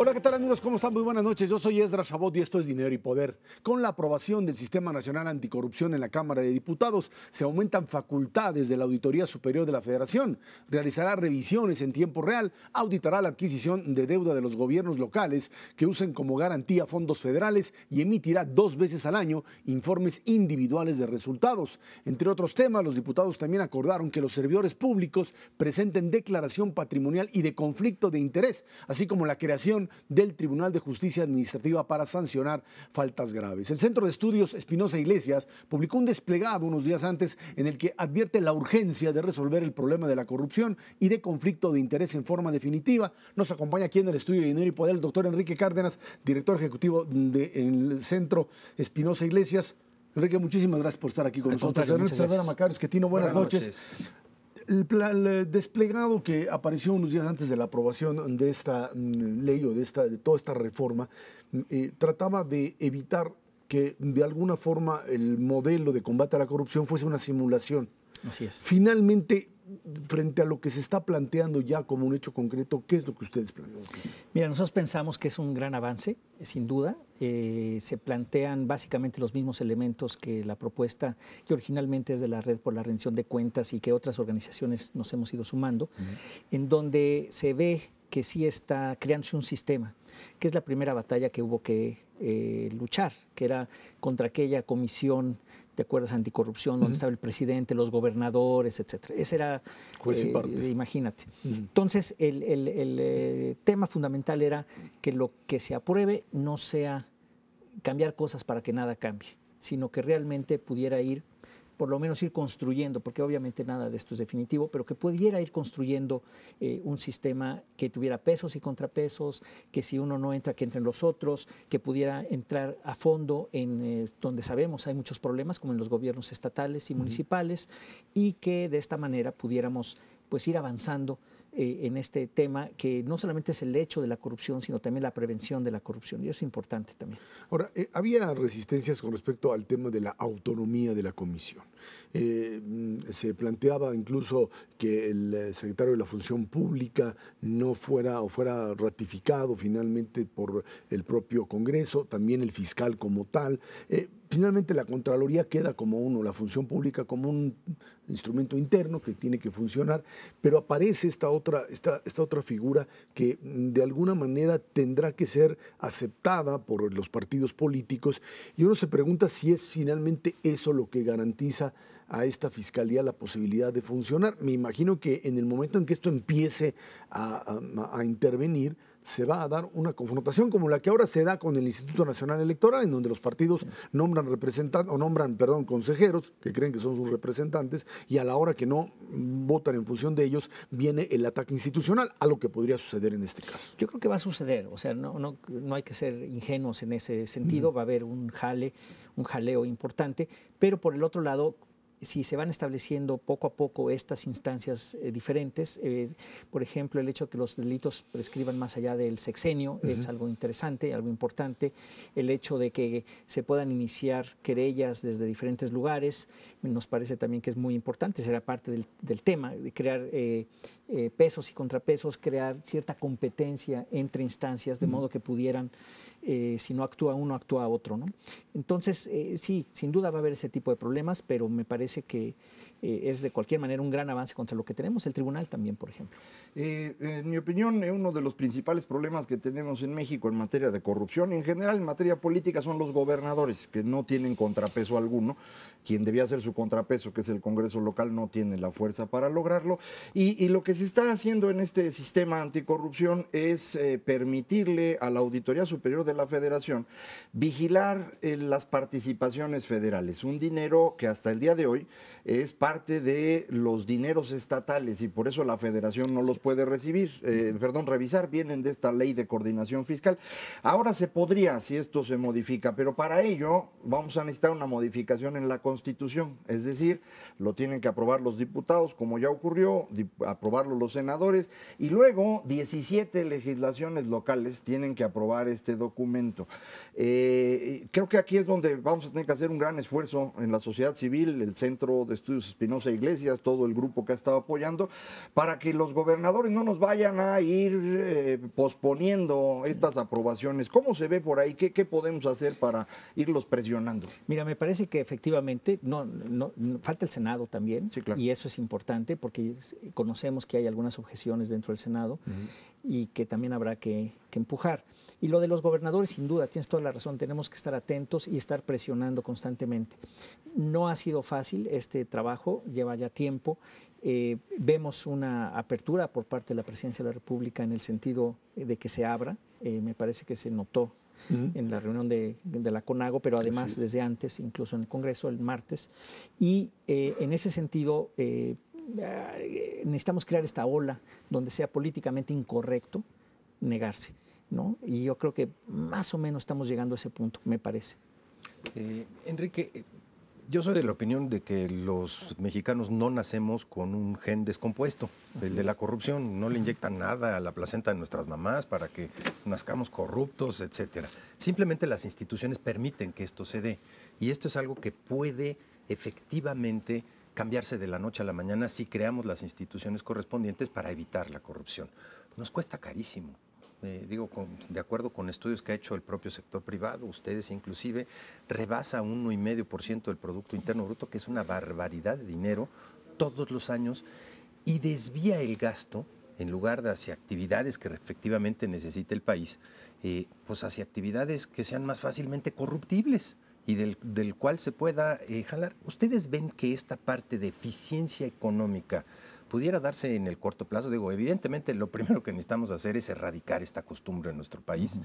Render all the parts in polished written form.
Hola, ¿qué tal amigos? ¿Cómo están? Muy buenas noches. Yo soy Esdras Chabot y esto es Dinero y Poder. Con la aprobación del Sistema Nacional Anticorrupción en la Cámara de Diputados, se aumentan facultades de la Auditoría Superior de la Federación. Realizará revisiones en tiempo real, auditará la adquisición de deuda de los gobiernos locales que usen como garantía fondos federales y emitirá 2 veces al año informes individuales de resultados. Entre otros temas, los diputados también acordaron que los servidores públicos presenten declaración patrimonial y de conflicto de interés, así como la creación del Tribunal de Justicia Administrativa para sancionar faltas graves. El Centro de Estudios Espinosa Iglesias publicó un desplegado unos días antes en el que advierte la urgencia de resolver el problema de la corrupción y de conflicto de interés en forma definitiva. Nos acompaña aquí en el estudio de Dinero y Poder el doctor Enrique Cárdenas, director ejecutivo del Centro Espinosa Iglesias. Enrique, muchísimas gracias por estar aquí con nosotros. Ernesto Macario Esquetino, buenas noches. El desplegado que apareció unos días antes de la aprobación de esta ley o de toda esta reforma trataba de evitar que de alguna forma el modelo de combate a la corrupción fuese una simulación. Así es. Finalmente, frente a lo que se está planteando ya como un hecho concreto, ¿qué es lo que ustedes planean? Mira, nosotros pensamos que es un gran avance, sin duda. Se plantean básicamente los mismos elementos que la propuesta que originalmente es de la Red por la Rendición de Cuentas y que otras organizaciones nos hemos ido sumando, en donde se ve que sí está creándose un sistema, que es la primera batalla que hubo que luchar, que era contra aquella comisión, ¿te acuerdas? Anticorrupción, donde estaba el presidente, los gobernadores, etcétera. Ese era, imagínate. Entonces, el tema fundamental era que lo que se apruebe no sea cambiar cosas para que nada cambie, sino que realmente pudiera ir, por lo menos ir construyendo, porque obviamente nada de esto es definitivo, pero que pudiera ir construyendo un sistema que tuviera pesos y contrapesos, que si uno no entra, que entren los otros, que pudiera entrar a fondo en donde sabemos hay muchos problemas, como en los gobiernos estatales y municipales, y que de esta manera pudiéramos pues ir avanzando en este tema, que no solamente es el hecho de la corrupción, sino también la prevención de la corrupción, y eso es importante también. Ahora, había resistencias con respecto al tema de la autonomía de la comisión. Se planteaba incluso que el secretario de la Función Pública no fuera o fuera ratificado finalmente por el propio Congreso, también el fiscal como tal. Finalmente la Contraloría queda como la función pública como un instrumento interno que tiene que funcionar, pero aparece esta otra figura que de alguna manera tendrá que ser aceptada por los partidos políticos, y uno se pregunta si es finalmente eso lo que garantiza a esta fiscalía la posibilidad de funcionar. Me imagino que en el momento en que esto empiece a intervenir, se va a dar una confrontación como la que ahora se da con el Instituto Nacional Electoral, en donde los partidos nombran consejeros que creen que son sus representantes, y a la hora que no votan en función de ellos, viene el ataque institucional, algo que podría suceder en este caso. Yo creo que va a suceder, o sea, no hay que ser ingenuos en ese sentido, va a haber un jaleo importante, pero por el otro lado, si se van estableciendo poco a poco estas instancias diferentes, por ejemplo, el hecho de que los delitos prescriban más allá del sexenio es algo interesante, algo importante. El hecho de que se puedan iniciar querellas desde diferentes lugares nos parece también que es muy importante, será parte del tema, de crear pesos y contrapesos, crear cierta competencia entre instancias, de modo que pudieran, si no actúa uno, actúa otro, ¿no? Entonces, sí, sin duda va a haber ese tipo de problemas, pero me parece que es de cualquier manera un gran avance contra lo que tenemos. El tribunal también, por ejemplo. En mi opinión, uno de los principales problemas que tenemos en México en materia de corrupción y en general en materia política son los gobernadores, que no tienen contrapeso alguno. Quien debía ser su contrapeso, que es el Congreso local, no tiene la fuerza para lograrlo. Y lo que se está haciendo en este sistema anticorrupción es permitirle a la Auditoría Superior de la Federación vigilar las participaciones federales. Un dinero que hasta el día de hoy es parte de los dineros estatales y por eso la Federación no los puede revisar, vienen de esta ley de coordinación fiscal. Ahora se podría, si esto se modifica, pero para ello vamos a necesitar una modificación en la Constitución, es decir, lo tienen que aprobar los diputados, como ya ocurrió, aprobarlo los senadores, y luego 17 legislaciones locales tienen que aprobar este documento. Creo que aquí es donde vamos a tener que hacer un gran esfuerzo en la sociedad civil, el Centro de Estudios Espinosa Iglesias, todo el grupo que ha estado apoyando, para que los gobernadores gobernadores no nos vayan a ir posponiendo estas aprobaciones. ¿Cómo se ve por ahí? ¿Qué podemos hacer para irlos presionando? Mira, me parece que efectivamente falta el Senado también, Sí, claro. y eso es importante porque conocemos que hay algunas objeciones dentro del Senado y que también habrá que empujar. Y lo de los gobernadores, sin duda, tienes toda la razón, tenemos que estar atentos y estar presionando constantemente. No ha sido fácil este trabajo, lleva ya tiempo. Vemos una apertura por parte de la Presidencia de la República en el sentido de que se abra. Me parece que se notó en la reunión de la CONAGO, pero además desde antes, incluso en el Congreso, el martes. Y en ese sentido, necesitamos crear esta ola donde sea políticamente incorrecto negarse, ¿no? Y yo creo que más o menos estamos llegando a ese punto, me parece. Enrique, yo soy de la opinión de que los mexicanos no nacemos con un gen descompuesto, el de la corrupción. No le inyectan nada a la placenta de nuestras mamás para que nazcamos corruptos, etcétera. Simplemente las instituciones permiten que esto se dé. Y esto es algo que puede efectivamente cambiarse de la noche a la mañana si creamos las instituciones correspondientes para evitar la corrupción. Nos cuesta carísimo. De acuerdo con estudios que ha hecho el propio sector privado, ustedes inclusive, rebasa 1,5% del Producto Interno Bruto, que es una barbaridad de dinero todos los años, y desvía el gasto, en lugar de hacia actividades que efectivamente necesita el país, pues hacia actividades que sean más fácilmente corruptibles y del cual se pueda jalar. ¿Ustedes ven que esta parte de eficiencia económica pudiera darse en el corto plazo? Digo, evidentemente lo primero que necesitamos hacer es erradicar esta costumbre en nuestro país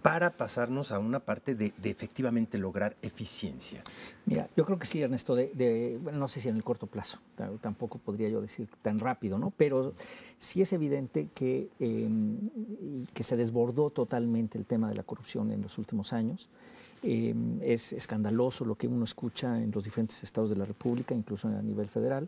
para pasarnos a una parte de efectivamente lograr eficiencia. Mira, yo creo que sí, Ernesto, bueno, no sé si en el corto plazo, tampoco podría yo decir tan rápido, ¿no? Pero sí es evidente que se desbordó totalmente el tema de la corrupción en los últimos años. Es escandaloso lo que uno escucha en los diferentes estados de la República, incluso a nivel federal,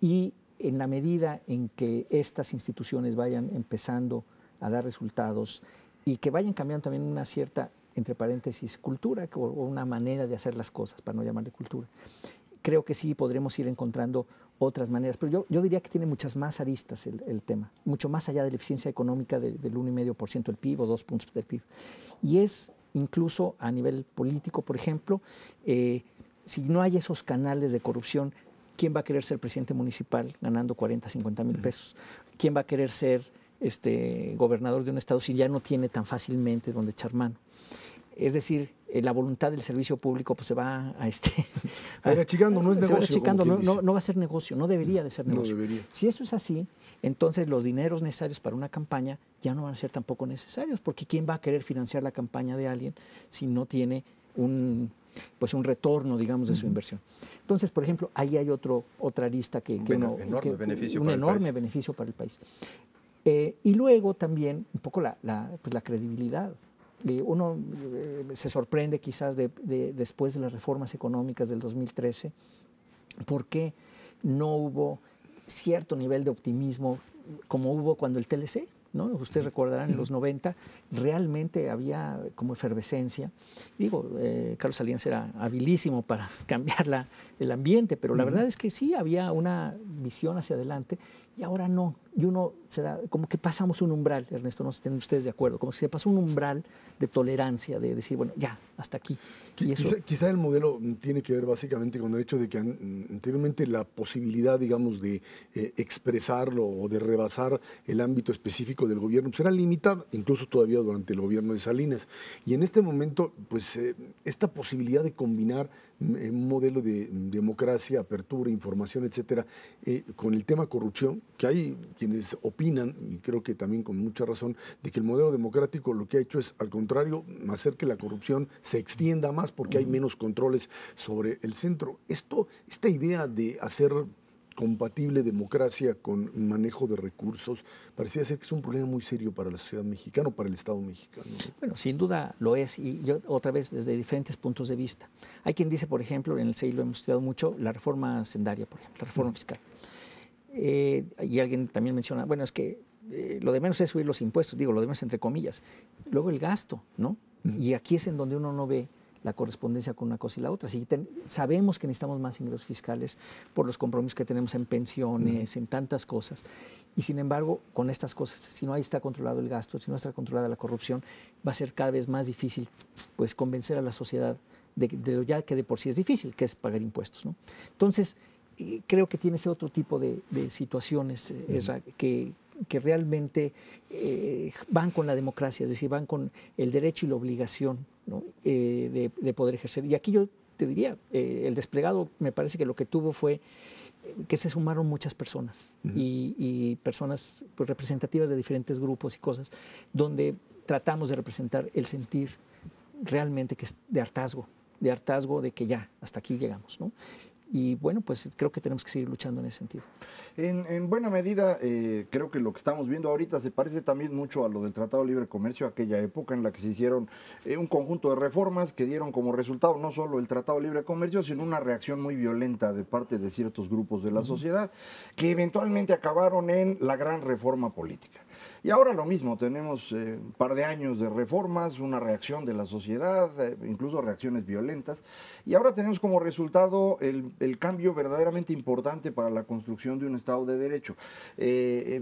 y en la medida en que estas instituciones vayan empezando a dar resultados y que vayan cambiando también una cierta, entre paréntesis, cultura o una manera de hacer las cosas, para no llamarle cultura, creo que sí podremos ir encontrando otras maneras. Pero yo diría que tiene muchas más aristas el tema, mucho más allá de la eficiencia económica del 1,5% del PIB o 2 puntos del PIB. Y es incluso a nivel político, por ejemplo, si no hay esos canales de corrupción, ¿quién va a querer ser presidente municipal ganando 40, 50 mil pesos? ¿Quién va a querer ser gobernador de un estado si ya no tiene tan fácilmente donde echar mano? Es decir, la voluntad del servicio público pues se va a ir achicando, no es negocio. Se va achicando, no va a ser negocio, no debería de ser negocio. No debería. Si eso es así, entonces los dineros necesarios para una campaña ya no van a ser tampoco necesarios, porque ¿quién va a querer financiar la campaña de alguien si no tiene un retorno, digamos, de su inversión? Entonces, por ejemplo, ahí hay otra arista un enorme beneficio para el país. Y luego también un poco la credibilidad. Uno se sorprende quizás después de las reformas económicas del 2013, ¿por qué no hubo cierto nivel de optimismo como hubo cuando el TLC? ¿No? Ustedes recordarán, en los 90 realmente había como efervescencia. Carlos Salinas era habilísimo para cambiar el ambiente, pero la verdad es que sí había una visión hacia adelante y ahora no. Y uno se da, como que pasamos un umbral, Ernesto, no sé si estén ustedes de acuerdo, como si se pasó un umbral de tolerancia, de decir, bueno, ya, hasta aquí. Quizá el modelo tiene que ver básicamente con el hecho de que anteriormente la posibilidad, digamos, de expresarlo o de rebasar el ámbito específico del gobierno pues era limitada, incluso todavía durante el gobierno de Salinas. Y en este momento, pues esta posibilidad de combinar un modelo de democracia, apertura, información, etcétera, con el tema corrupción, que hay quienes opinan, y creo que también con mucha razón, de que el modelo democrático lo que ha hecho es, al contrario, hacer que la corrupción se extienda más porque hay menos controles sobre el centro. Esta idea de hacer compatible democracia con manejo de recursos, parecía ser que es un problema muy serio para la sociedad mexicana o para el Estado mexicano. Bueno, sin duda lo es, y yo otra vez desde diferentes puntos de vista. Hay quien dice, por ejemplo, en el CEI lo hemos estudiado mucho, la reforma hacendaria, por ejemplo, la reforma fiscal. Y alguien también menciona, bueno, es que lo de menos es subir los impuestos, lo de menos entre comillas. Luego el gasto, ¿no? Y aquí es en donde uno no ve la correspondencia con una cosa y la otra. Sí, sabemos que necesitamos más ingresos fiscales por los compromisos que tenemos en pensiones, en tantas cosas. Y sin embargo, con estas cosas, si no ahí está controlado el gasto, si no está controlada la corrupción, va a ser cada vez más difícil pues, convencer a la sociedad de lo ya que de por sí es difícil, que es pagar impuestos, ¿no? Entonces, creo que tiene ese otro tipo de situaciones que realmente van con la democracia, es decir, van con el derecho y la obligación, ¿no? de poder ejercer. Y aquí yo te diría, el desplegado me parece que lo que tuvo fue que se sumaron muchas personas y personas pues, representativas de diferentes grupos y cosas, donde tratamos de representar el sentir realmente que es de hartazgo de que ya, hasta aquí llegamos, ¿no? Y bueno, pues creo que tenemos que seguir luchando en ese sentido. En buena medida, creo que lo que estamos viendo ahorita se parece también mucho a lo del Tratado de Libre Comercio, aquella época en la que se hicieron un conjunto de reformas que dieron como resultado no solo el Tratado de Libre Comercio, sino una reacción muy violenta de parte de ciertos grupos de la sociedad, que eventualmente acabaron en la gran reforma política. Y ahora lo mismo, tenemos un par de años de reformas, una reacción de la sociedad, incluso reacciones violentas, y ahora tenemos como resultado el cambio verdaderamente importante para la construcción de un Estado de Derecho.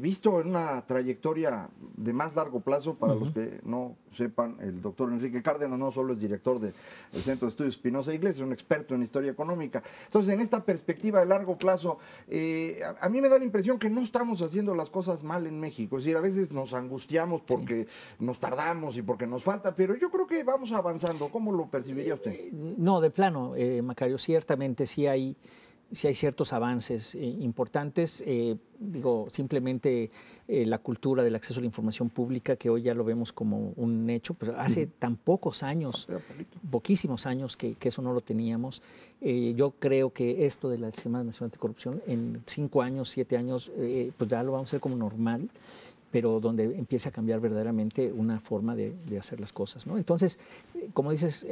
Visto en una trayectoria de más largo plazo, para los que no sepan, el doctor Enrique Cárdenas no solo es director del Centro de Estudios Espinosa Iglesias, es un experto en historia económica. Entonces, en esta perspectiva de largo plazo, a mí me da la impresión que no estamos haciendo las cosas mal en México. Es decir, a veces nos angustiamos porque nos tardamos y porque nos falta, pero yo creo que vamos avanzando. ¿Cómo lo percibiría usted? No, de plano, Macario, ciertamente sí hay ciertos avances importantes. Digo, simplemente la cultura del acceso a la información pública, que hoy ya lo vemos como un hecho, pero hace tan pocos años, poquísimos años que eso no lo teníamos. Yo creo que esto de la Semana Nacional Anticorrupción en 5 años, 7 años, pues ya lo vamos a hacer como normal, pero donde empiece a cambiar verdaderamente una forma de hacer las cosas, ¿no? Entonces, como dices,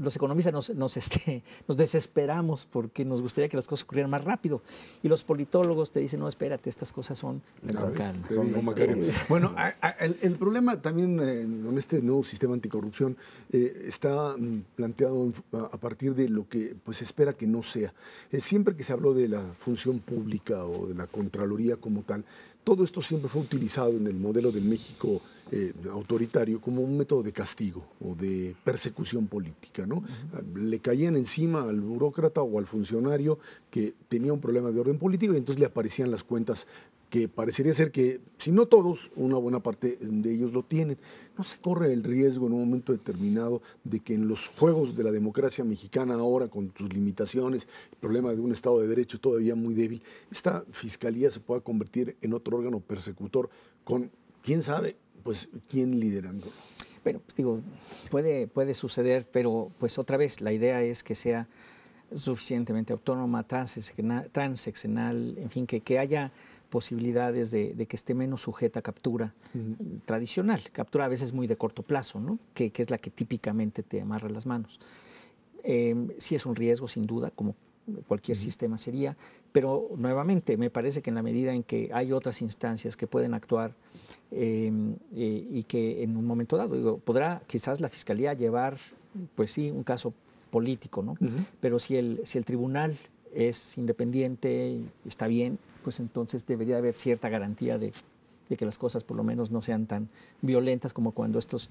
los economistas nos desesperamos porque nos gustaría que las cosas ocurrieran más rápido. Y los politólogos te dicen, no, espérate, estas cosas son con calma. Bueno, el problema también con este nuevo sistema anticorrupción está planteado a partir de lo que pues, se espera que no sea. Siempre que se habló de la función pública o de la Contraloría como tal, todo esto siempre fue utilizado en el modelo del México autoritario como un método de castigo o de persecución política, ¿no? Le caían encima al burócrata o al funcionario que tenía un problema de orden político y entonces le aparecían las cuentas que parecería ser que, si no todos, una buena parte de ellos lo tienen. No se corre el riesgo en un momento determinado de que en los juegos de la democracia mexicana ahora, con sus limitaciones, el problema de un Estado de Derecho todavía muy débil, esta fiscalía se pueda convertir en otro órgano persecutor con, quién sabe, pues, quién liderándolo. Bueno, pues digo, puede suceder, pero pues otra vez, la idea es que sea suficientemente autónoma, transeccional, en fin, que haya posibilidades de que esté menos sujeta a captura tradicional, captura a veces muy de corto plazo, ¿no? que es la que típicamente te amarra las manos. Sí es un riesgo, sin duda, como cualquier sistema sería, pero nuevamente me parece que en la medida en que hay otras instancias que pueden actuar y que en un momento dado, digo, podrá quizás la Fiscalía llevar, pues sí, un caso político, ¿no? Pero si el tribunal es independiente y está bien, pues entonces debería haber cierta garantía de que las cosas por lo menos no sean tan violentas como cuando estos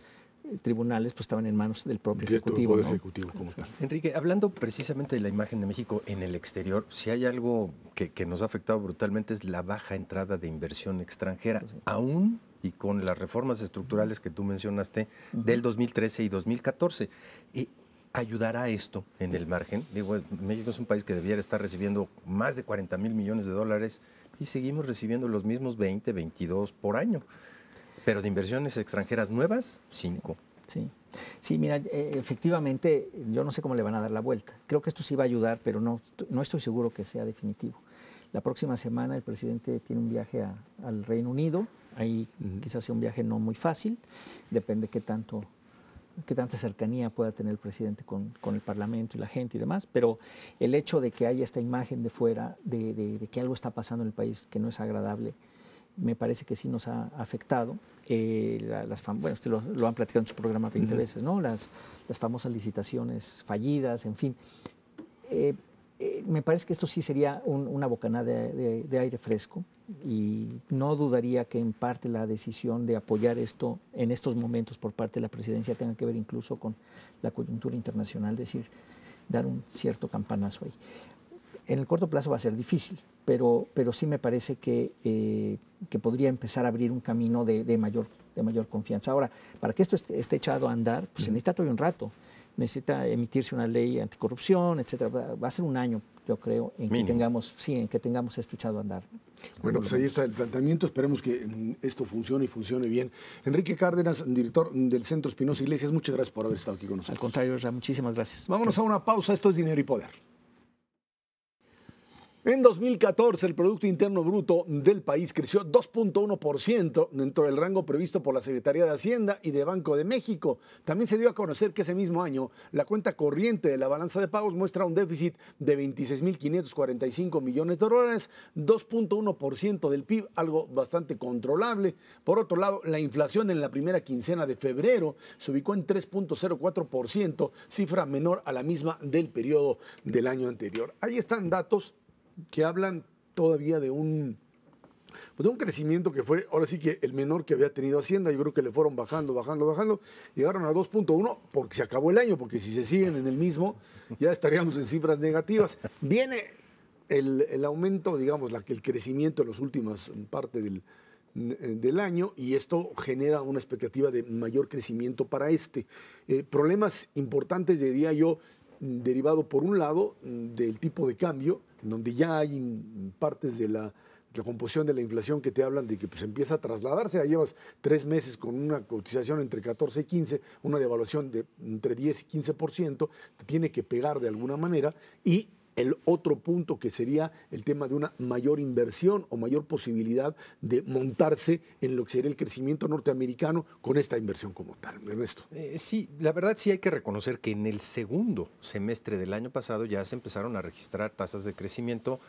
tribunales pues estaban en manos del propio Ejecutivo. ¿No? Ejecutivo como tal. Enrique, hablando precisamente de la imagen de México en el exterior, si hay algo que nos ha afectado brutalmente es la baja entrada de inversión extranjera, pues sí. Aún y con las reformas estructurales que tú mencionaste del 2013 y 2014. ¿Ayudará esto en el margen? Digo, México es un país que debiera estar recibiendo más de 40,000 millones de dólares y seguimos recibiendo los mismos 20, 22 por año. Pero de inversiones extranjeras nuevas, 5. Sí, mira, efectivamente, yo no sé cómo le van a dar la vuelta. Creo que esto sí va a ayudar, pero no estoy seguro que sea definitivo. La próxima semana el presidente tiene un viaje al Reino Unido. Ahí quizás sea un viaje no muy fácil, depende qué tanta cercanía pueda tener el presidente con el Parlamento y la gente y demás, pero el hecho de que haya esta imagen de fuera, de que algo está pasando en el país que no es agradable, me parece que sí nos ha afectado. Bueno, usted lo han platicado en su programa 20 veces, ¿no? Las famosas licitaciones fallidas, en fin. Me parece que esto sí sería una bocanada de aire fresco y no dudaría que en parte la decisión de apoyar esto en estos momentos por parte de la presidencia tenga que ver incluso con la coyuntura internacional, es decir, dar un cierto campanazo ahí. En el corto plazo va a ser difícil, pero sí me parece que podría empezar a abrir un camino de mayor confianza. Ahora, para que esto esté echado a andar, pues se necesita todavía un rato. Necesita emitirse una ley anticorrupción, etcétera. Va a ser un año, yo creo, en que tengamos esto echado a andar. Bueno, pues ahí está el planteamiento. Esperemos que esto funcione y funcione bien. Enrique Cárdenas, director del Centro Espinosa Iglesias, muchas gracias por haber estado aquí con nosotros. Al contrario, muchísimas gracias. Vámonos a una pausa. Esto es Dinero y Poder. En 2014, el Producto Interno Bruto del país creció 2.1% dentro del rango previsto por la Secretaría de Hacienda y de Banco de México. También se dio a conocer que ese mismo año la cuenta corriente de la balanza de pagos muestra un déficit de 26.545 millones de dólares, 2.1% del PIB, algo bastante controlable. Por otro lado, la inflación en la primera quincena de febrero se ubicó en 3.04%, cifra menor a la misma del periodo del año anterior. Ahí están datos que hablan todavía de un crecimiento que fue, ahora sí que el menor que había tenido Hacienda. Yo creo que le fueron bajando, llegaron a 2.1 porque se acabó el año, porque si se siguen en el mismo, ya estaríamos en cifras negativas. Viene el aumento, digamos, el crecimiento en las últimas parte del año, y esto genera una expectativa de mayor crecimiento para problemas importantes, diría yo, derivado por un lado del tipo de cambio, donde ya hay partes de la recomposición de la inflación que te hablan de que pues empieza a trasladarse. Ya llevas 3 meses con una cotización entre 14 y 15, una devaluación de entre 10 y 15%, te tiene que pegar de alguna manera. Y el otro punto que sería el tema de una mayor inversión o mayor posibilidad de montarse en lo que sería el crecimiento norteamericano con esta inversión como tal. Ernesto. Sí, la verdad sí hay que reconocer que en el segundo semestre del año pasado ya se empezaron a registrar tasas de crecimiento,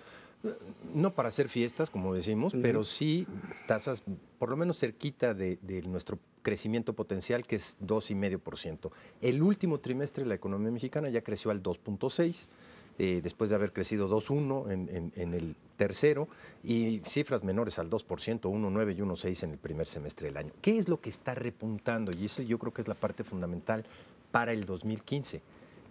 no para hacer fiestas, como decimos, pero sí tasas por lo menos cerquita de nuestro crecimiento potencial, que es 2,5%. El último trimestre la economía mexicana ya creció al 2.6%. Después de haber crecido 2.1 en el tercero y cifras menores al 2%, 1.9 y 1.6 en el primer semestre del año. ¿Qué es lo que está repuntando? Y eso yo creo que es la parte fundamental para el 2015.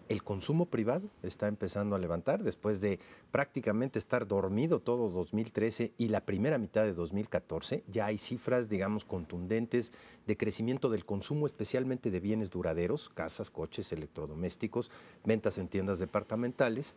El consumo privado está empezando a levantar después de prácticamente estar dormido todo 2013 y la primera mitad de 2014. Ya hay cifras, digamos, contundentes de crecimiento del consumo, especialmente de bienes duraderos, casas, coches, electrodomésticos, ventas en tiendas departamentales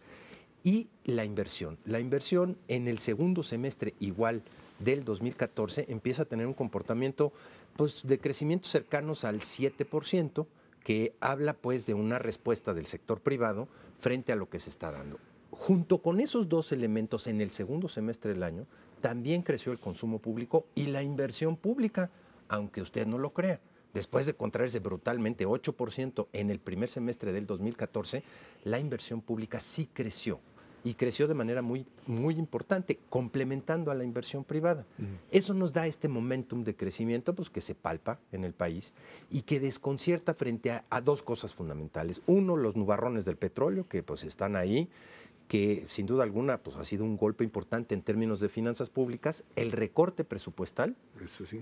y la inversión. La inversión en el segundo semestre igual del 2014 empieza a tener un comportamiento pues, de crecimiento cercanos al 7%, que habla pues de una respuesta del sector privado frente a lo que se está dando. Junto con esos dos elementos, en el segundo semestre del año, también creció el consumo público y la inversión pública, aunque usted no lo crea. Después de contraerse brutalmente 8% en el primer semestre del 2014, la inversión pública sí creció. Y creció de manera muy, muy importante, complementando a la inversión privada. Eso nos da este momentum de crecimiento pues, que se palpa en el país y que desconcierta frente a dos cosas fundamentales. Uno, los nubarrones del petróleo, que pues están ahí, que sin duda alguna pues, ha sido un golpe importante en términos de finanzas públicas, el recorte presupuestal,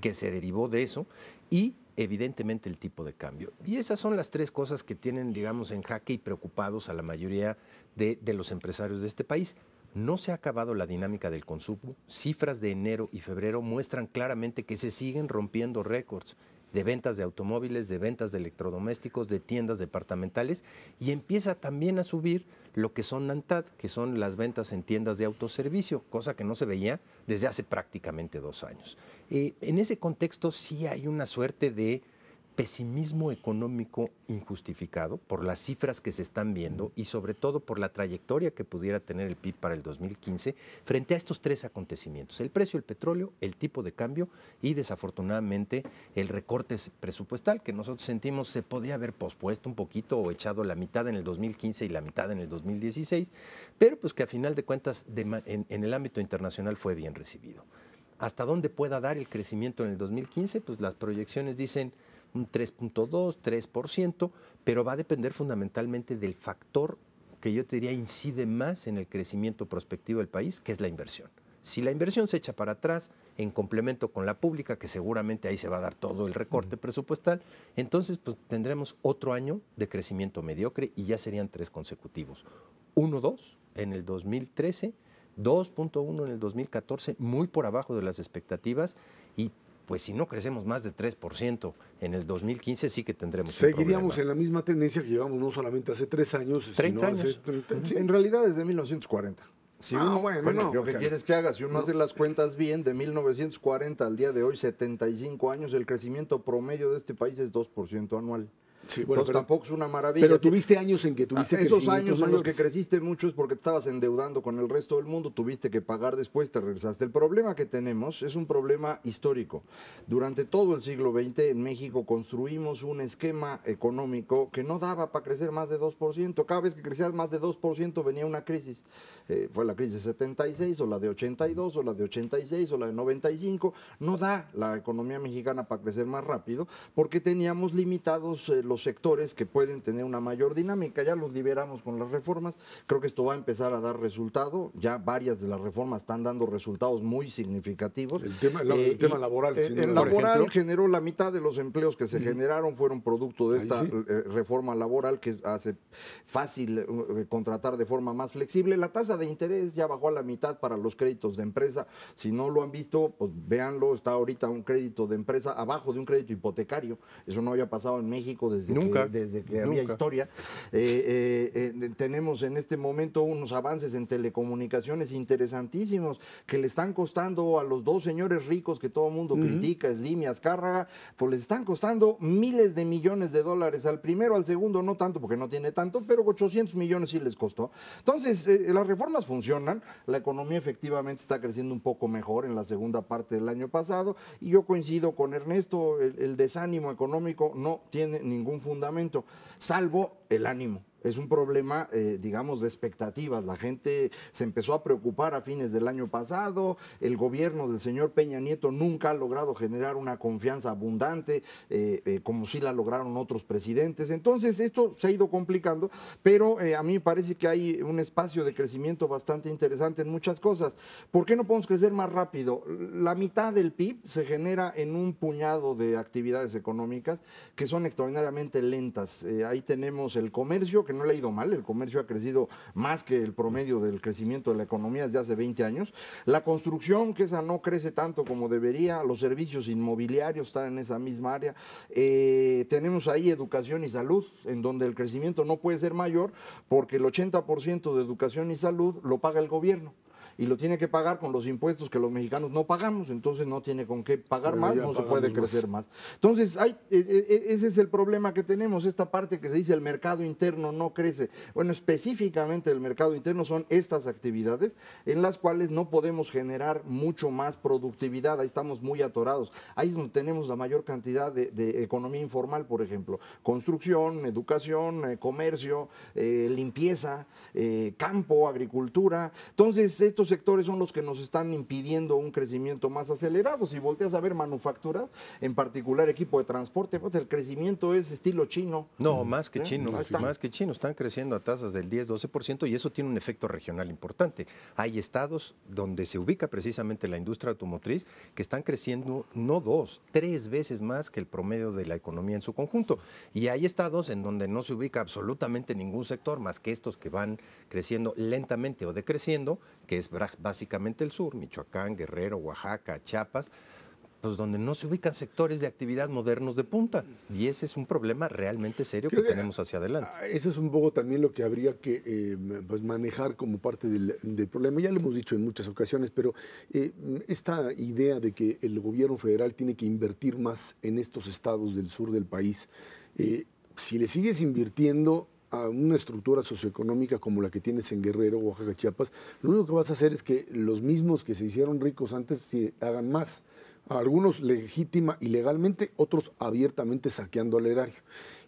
que se derivó de eso, y evidentemente el tipo de cambio. Y esas son las tres cosas que tienen, digamos, en jaque y preocupados a la mayoría de los empresarios de este país. No se ha acabado la dinámica del consumo. Cifras de enero y febrero muestran claramente que se siguen rompiendo récords de ventas de automóviles, de ventas de electrodomésticos, de tiendas departamentales, y empieza también a subir lo que son ANTAD, que son las ventas en tiendas de autoservicio, cosa que no se veía desde hace prácticamente 2 años. En ese contexto sí hay una suerte de pesimismo económico injustificado por las cifras que se están viendo y sobre todo por la trayectoria que pudiera tener el PIB para el 2015 frente a estos tres acontecimientos: el precio del petróleo, el tipo de cambio y desafortunadamente el recorte presupuestal que nosotros sentimos se podía haber pospuesto un poquito o echado la mitad en el 2015 y la mitad en el 2016, pero pues que a final de cuentas en el ámbito internacional fue bien recibido. ¿Hasta dónde pueda dar el crecimiento en el 2015? Pues las proyecciones dicen un 3.2, 3%, pero va a depender fundamentalmente del factor que yo te diría incide más en el crecimiento prospectivo del país, que es la inversión. Si la inversión se echa para atrás, en complemento con la pública, que seguramente ahí se va a dar todo el recorte presupuestal, entonces pues, tendremos otro año de crecimiento mediocre y ya serían 3 consecutivos. 1.2 en el 2013, 2.1 en el 2014, muy por abajo de las expectativas y pues si no crecemos más de 3% en el 2015 sí que tendremos Seguiríamos un problema. en la misma tendencia que llevamos no solamente hace 3 años, 30 sino años. hace 30. Sí, en realidad desde 1940. Si uno, bueno, ¿qué quieres que haga? Si uno hace las cuentas bien, de 1940 al día de hoy, 75 años, el crecimiento promedio de este país es 2% anual. Sí, bueno, Entonces tampoco es una maravilla. Pero tuviste años en que tuviste esos años crecimientos en los que mayores. creciste mucho es porque te estabas endeudando con el resto del mundo, tuviste que pagar después, te regresaste. El problema que tenemos es un problema histórico. Durante todo el siglo XX en México construimos un esquema económico que no daba para crecer más de 2%. Cada vez que crecías más de 2% venía una crisis. Fue la crisis de 76 o la de 82 o la de 86 o la de 95. No da la economía mexicana para crecer más rápido porque teníamos limitados los sectores que pueden tener una mayor dinámica. Ya los liberamos con las reformas. Creo que esto va a empezar a dar resultado. Ya varias de las reformas están dando resultados muy significativos. El tema laboral. El laboral generó la mitad de los empleos que se generaron, fueron producto de esta reforma laboral que hace fácil contratar de forma más flexible. La tasa de interés ya bajó a la mitad para los créditos de empresa. Si no lo han visto, pues véanlo. Está ahorita un crédito de empresa abajo de un crédito hipotecario. Eso no había pasado en México desde que había historia. Tenemos en este momento unos avances en telecomunicaciones interesantísimos que le están costando a los 2 señores ricos que todo el mundo critica, Slim y Azcárraga, pues les están costando miles de millones de dólares. Al primero, al segundo no tanto porque no tiene tanto, pero 800 millones sí les costó. Entonces, las reformas funcionan, la economía efectivamente está creciendo un poco mejor en la segunda parte del año pasado y yo coincido con Ernesto, el desánimo económico no tiene ningún fundamento, salvo el ánimo. Es un problema, digamos, de expectativas. La gente se empezó a preocupar a fines del año pasado. El gobierno del señor Peña Nieto nunca ha logrado generar una confianza abundante, como sí la lograron otros presidentes. Entonces, esto se ha ido complicando, pero a mí me parece que hay un espacio de crecimiento bastante interesante en muchas cosas. ¿Por qué no podemos crecer más rápido? La mitad del PIB se genera en un puñado de actividades económicas que son extraordinariamente lentas. Ahí tenemos el comercio, que no le ha ido mal, el comercio ha crecido más que el promedio del crecimiento de la economía desde hace 20 años. La construcción, que esa no crece tanto como debería, los servicios inmobiliarios están en esa misma área. Tenemos ahí educación y salud, en donde el crecimiento no puede ser mayor porque el 80% de educación y salud lo paga el gobierno. Y lo tiene que pagar con los impuestos que los mexicanos no pagamos, entonces no tiene con qué pagar más, no se puede crecer más. Entonces, ese es el problema que tenemos, esta parte que se dice el mercado interno no crece. Bueno, específicamente el mercado interno son estas actividades en las cuales no podemos generar mucho más productividad, ahí estamos muy atorados. Ahí es donde tenemos la mayor cantidad de economía informal, por ejemplo, construcción, educación, comercio, limpieza, campo, agricultura. Entonces, estos sectores son los que nos están impidiendo un crecimiento más acelerado. Si volteas a ver manufacturas, en particular equipo de transporte, pues el crecimiento es estilo chino. No, más que chino, más que chino. Están creciendo a tasas del 10-12% y eso tiene un efecto regional importante. Hay estados donde se ubica precisamente la industria automotriz que están creciendo no 2, 3 veces más que el promedio de la economía en su conjunto. Y hay estados en donde no se ubica absolutamente ningún sector más que estos que van creciendo lentamente o decreciendo, que es básicamente el sur, Michoacán, Guerrero, Oaxaca, Chiapas, pues donde no se ubican sectores de actividad modernos de punta. Y ese es un problema realmente serio que tenemos hacia adelante. Eso es un poco también lo que habría que pues manejar como parte del problema. Ya lo hemos dicho en muchas ocasiones, pero esta idea de que el gobierno federal tiene que invertir más en estos estados del sur del país, si le sigues invirtiendo a una estructura socioeconómica como la que tienes en Guerrero, Oaxaca, Chiapas, lo único que vas a hacer es que los mismos que se hicieron ricos antes se hagan más. Algunos legítima y legalmente, otros abiertamente saqueando al erario.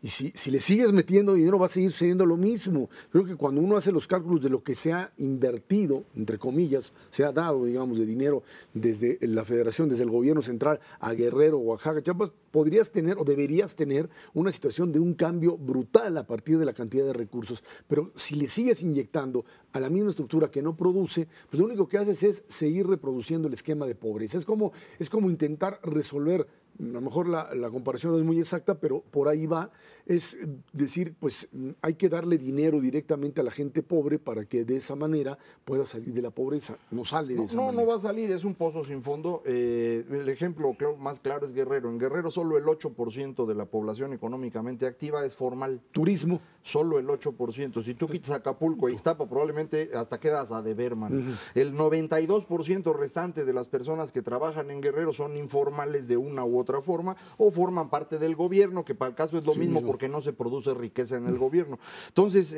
Y si le sigues metiendo dinero va a seguir sucediendo lo mismo. Creo que cuando uno hace los cálculos de lo que se ha invertido, entre comillas, se ha dado, digamos, de dinero desde la federación, desde el gobierno central a Guerrero, Oaxaca, Chiapas, podrías tener o deberías tener una situación de un cambio brutal a partir de la cantidad de recursos. Pero si le sigues inyectando a la misma estructura que no produce, pues lo único que haces es seguir reproduciendo el esquema de pobreza. Es como intentar resolver. A lo mejor la comparación no es muy exacta, pero por ahí va. Es decir, pues hay que darle dinero directamente a la gente pobre para que de esa manera pueda salir de la pobreza. No sale de esa manera. No va a salir, es un pozo sin fondo. El ejemplo más claro es Guerrero. En Guerrero solo el 8% de la población económicamente activa es formal. Turismo. Solo el 8%. Si tú quitas Acapulco y Ixtapa, probablemente hasta quedas a deber, man. El 92% restante de las personas que trabajan en Guerrero son informales de una u otra forma o forman parte del gobierno, que para el caso es lo mismo porque no se produce riqueza en el gobierno. Entonces,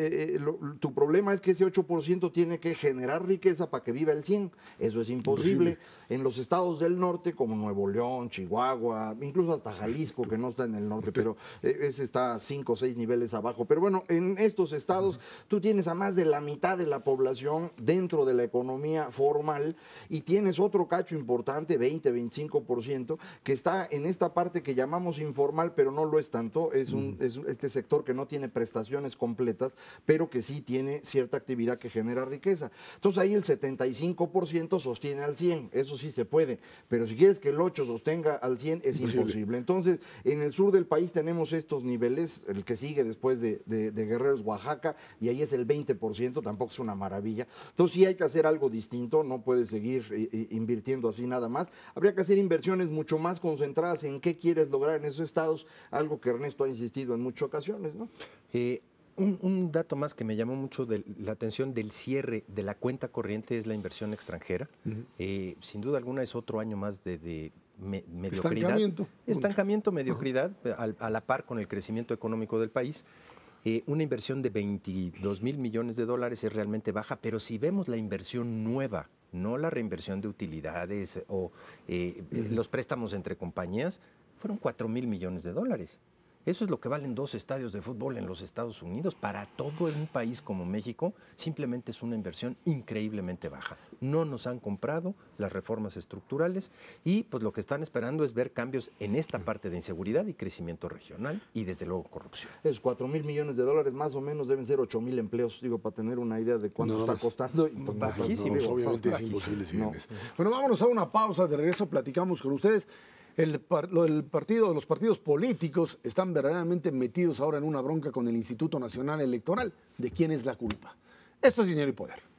tu problema es que ese 8% tiene que generar riqueza para que viva el 100%. Eso es imposible. En los estados del norte, como Nuevo León, Chihuahua, incluso hasta Jalisco, que no está en el norte, pero ese está 5 o 6 niveles abajo. Pero bueno, en estos estados tú tienes a más de la mitad de la población dentro de la economía formal y tienes otro cacho importante, 20-25%, que está en esta parte que llamamos informal, pero no lo es tanto. Es este sector que no tiene prestaciones completas, pero que sí tiene cierta actividad que genera riqueza. Entonces ahí el 75% sostiene al 100%, eso sí se puede, pero si quieres que el 8% sostenga al 100% es imposible. Entonces, en el sur del país tenemos estos niveles, el que sigue después de Guerrero es Oaxaca, y ahí es el 20%, tampoco es una maravilla. Entonces sí hay que hacer algo distinto, no puedes seguir invirtiendo así nada más. Habría que hacer inversiones mucho más concentradas en qué quieres lograr en esos estados, algo que Ernesto ha insistido en muchas ocasiones, ¿no? Un dato más que me llamó mucho la atención del cierre de la cuenta corriente es la inversión extranjera. Sin duda alguna es otro año más de mediocridad. Estancamiento, mediocridad, a la par con el crecimiento económico del país. Una inversión de 22 mil millones de dólares es realmente baja, pero si vemos la inversión nueva, no la reinversión de utilidades o los préstamos entre compañías, fueron 4 mil millones de dólares. Eso es lo que valen 2 estadios de fútbol en los Estados Unidos. Para todo un país como México, simplemente es una inversión increíblemente baja. No nos han comprado las reformas estructurales y pues lo que están esperando es ver cambios en esta parte de inseguridad y crecimiento regional y desde luego corrupción. Esos 4 mil millones de dólares más o menos deben ser 8 mil empleos, digo, para tener una idea de cuánto está costando. Y pues, bajísimo, obviamente es imposible. Bueno, vámonos a una pausa, de regreso platicamos con ustedes. Los partidos políticos están verdaderamente metidos ahora en una bronca con el Instituto Nacional Electoral. ¿De quién es la culpa? Esto es Dinero y Poder.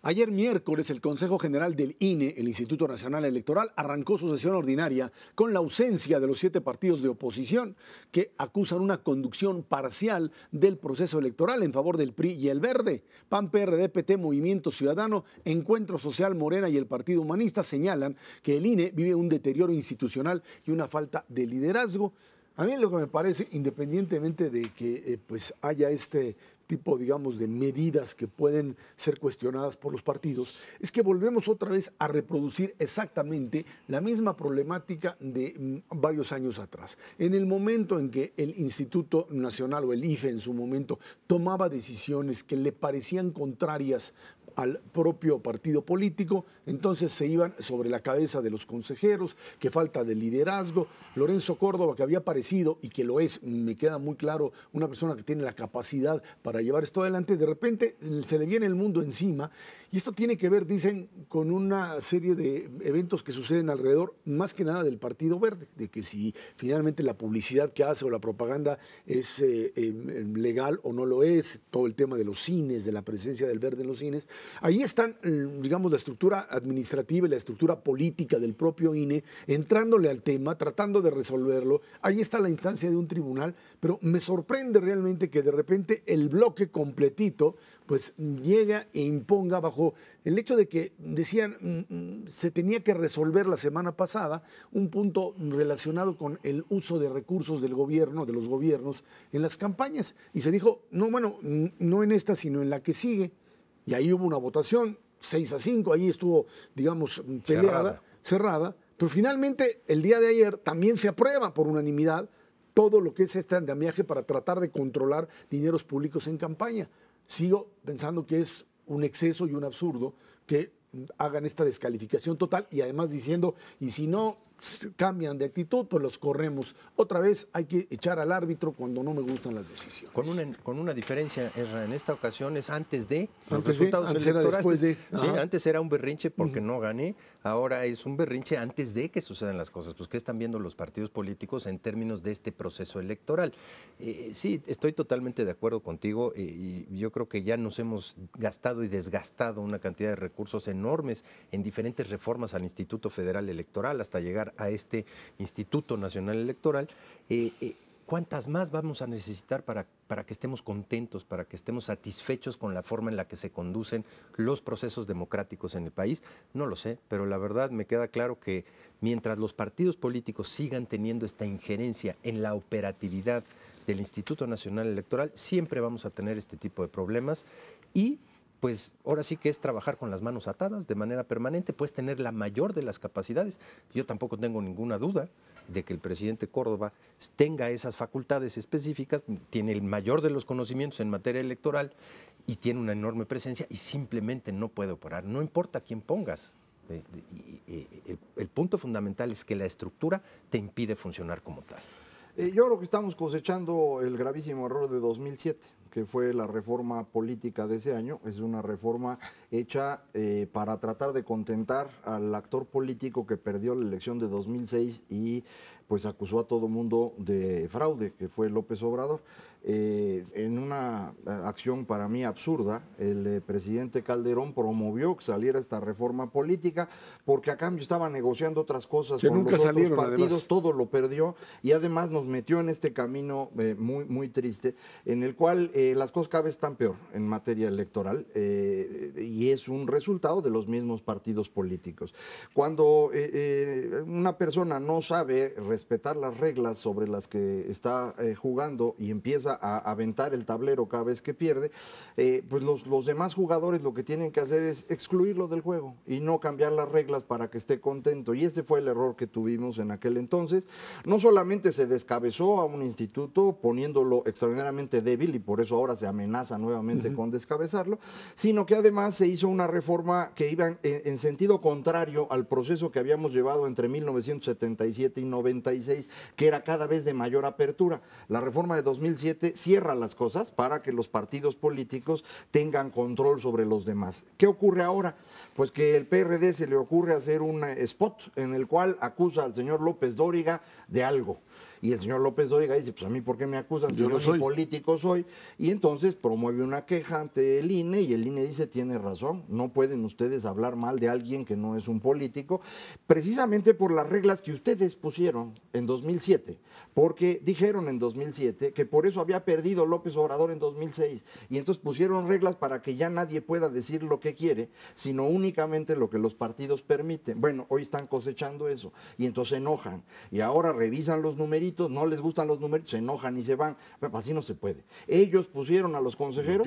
Ayer miércoles el Consejo General del INE, el Instituto Nacional Electoral, arrancó su sesión ordinaria con la ausencia de los 7 partidos de oposición que acusan una conducción parcial del proceso electoral en favor del PRI y el Verde. PAN, PRD, PT, Movimiento Ciudadano, Encuentro Social, Morena y el Partido Humanista señalan que el INE vive un deterioro institucional y una falta de liderazgo. A mí lo que me parece, independientemente de que pues haya este tipo, digamos, de medidas que pueden ser cuestionadas por los partidos, es que volvemos otra vez a reproducir exactamente la misma problemática de varios años atrás. En el momento en que el Instituto Nacional o el IFE en su momento tomaba decisiones que le parecían contrarias al propio partido político, entonces se iban sobre la cabeza de los consejeros, que falta de liderazgo. Lorenzo Córdoba, que había aparecido y que lo es, me queda muy claro, una persona que tiene la capacidad para llevar esto adelante, de repente se le viene el mundo encima, y esto tiene que ver, dicen, con una serie de eventos que suceden alrededor, más que nada del Partido Verde, de que si finalmente la publicidad que hace o la propaganda es legal o no lo es, todo el tema de los cines, de la presencia del Verde en los cines. Ahí están, digamos, la estructura administrativa y la estructura política del propio INE entrándole al tema, tratando de resolverlo. Ahí está la instancia de un tribunal, pero me sorprende realmente que de repente el bloque completito pues llega e imponga bajo el hecho de que decían se tenía que resolver la semana pasada un punto relacionado con el uso de recursos del gobierno, de los gobiernos en las campañas. Y se dijo, no, bueno, no en esta, sino en la que sigue. Y ahí hubo una votación, 6-5, ahí estuvo, digamos, peleada, cerrada. Pero finalmente, el día de ayer también se aprueba por unanimidad todo lo que es este andamiaje para tratar de controlar dineros públicos en campaña. Sigo pensando que es un exceso y un absurdo que hagan esta descalificación total y además diciendo, y si no cambian de actitud, pues los corremos. Otra vez hay que echar al árbitro cuando no me gustan las decisiones. Con una diferencia, Ezra, en esta ocasión es antes de los Antes resultados antes era electorales. después de. Sí, Ajá. antes era un berrinche porque no gané, ahora es un berrinche antes de que sucedan las cosas. Pues, ¿qué están viendo los partidos políticos en términos de este proceso electoral? Sí, estoy totalmente de acuerdo contigo y yo creo que ya nos hemos gastado y desgastado una cantidad de recursos enormes en diferentes reformas al Instituto Federal Electoral hasta llegar a este Instituto Nacional Electoral. ¿Cuántas más vamos a necesitar para que estemos contentos, para que estemos satisfechos con la forma en la que se conducen los procesos democráticos en el país? No lo sé, pero la verdad me queda claro que mientras los partidos políticos sigan teniendo esta injerencia en la operatividad del Instituto Nacional Electoral, siempre vamos a tener este tipo de problemas y pues ahora sí que es trabajar con las manos atadas de manera permanente, puedes tener la mayor de las capacidades. Yo tampoco tengo ninguna duda de que el presidente Córdoba tenga esas facultades específicas, tiene el mayor de los conocimientos en materia electoral y tiene una enorme presencia y simplemente no puede operar, no importa quién pongas. El punto fundamental es que la estructura te impide funcionar como tal. Yo creo que estamos cosechando el gravísimo error de 2007, que fue la reforma política de ese año. Es una reforma hecha para tratar de contentar al actor político que perdió la elección de 2006 y pues acusó a todo mundo de fraude, que fue López Obrador. En una acción para mí absurda, el presidente Calderón promovió que saliera esta reforma política porque a cambio estaba negociando otras cosas que con nunca los otros salieron, partidos, además. todo lo perdió y además nos metió en este camino muy, muy triste en el cual las cosas cada vez están peor en materia electoral y es un resultado de los mismos partidos políticos. Cuando una persona no sabe respetar las reglas sobre las que está jugando y empieza a aventar el tablero cada vez que pierde, pues los demás jugadores lo que tienen que hacer es excluirlo del juego y no cambiar las reglas para que esté contento. Y ese fue el error que tuvimos en aquel entonces. No solamente se descabezó a un instituto poniéndolo extraordinariamente débil y por eso ahora se amenaza nuevamente con descabezarlo, sino que además se hizo una reforma que iba en sentido contrario al proceso que habíamos llevado entre 1977 y 96, que era cada vez de mayor apertura. La reforma de 2007 cierra las cosas para que los partidos políticos tengan control sobre los demás. ¿Qué ocurre ahora? Pues que el PRD se le ocurre hacer un spot en el cual acusa al señor López Dóriga de algo. Y el señor López Dóriga dice, pues a mí, ¿por qué me acusan si yo ni político soy? Y entonces promueve una queja ante el INE y el INE dice, tiene razón, no pueden ustedes hablar mal de alguien que no es un político, precisamente por las reglas que ustedes pusieron en 2007, porque dijeron en 2007 que por eso había perdido López Obrador en 2006, y entonces pusieron reglas para que ya nadie pueda decir lo que quiere, sino únicamente lo que los partidos permiten. Bueno, hoy están cosechando eso, y entonces se enojan, y ahora revisan los numeritos, no les gustan los números, se enojan y se van. Bueno, así no se puede. Ellos pusieron a los consejeros,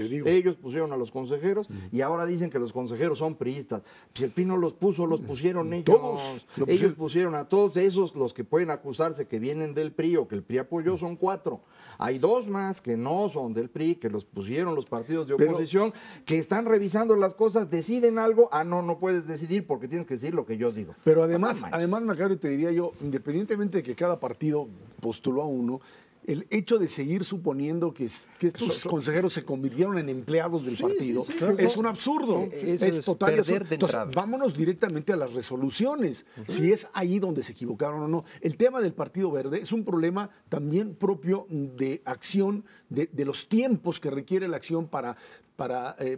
y ahora dicen que los consejeros son priistas. Si el PRI no los puso, los pusieron ellos. Todos Ellos pusieron a todos de esos, los que pueden acusarse que vienen del PRI o que el PRI apoyó, son 4. Hay 2 más que no son del PRI, que los pusieron los partidos de oposición, que están revisando las cosas, deciden algo, no puedes decidir porque tienes que decir lo que yo digo. Pero además, Macario, te diría yo, independientemente de que cada partido postuló a uno, el hecho de seguir suponiendo que estos consejeros se convirtieron en empleados del partido es un absurdo. Es total perder de Entonces, entrada. vámonos directamente a las resoluciones, si es ahí donde se equivocaron o no. El tema del Partido Verde es un problema también propio de acción, de los tiempos que requiere la acción para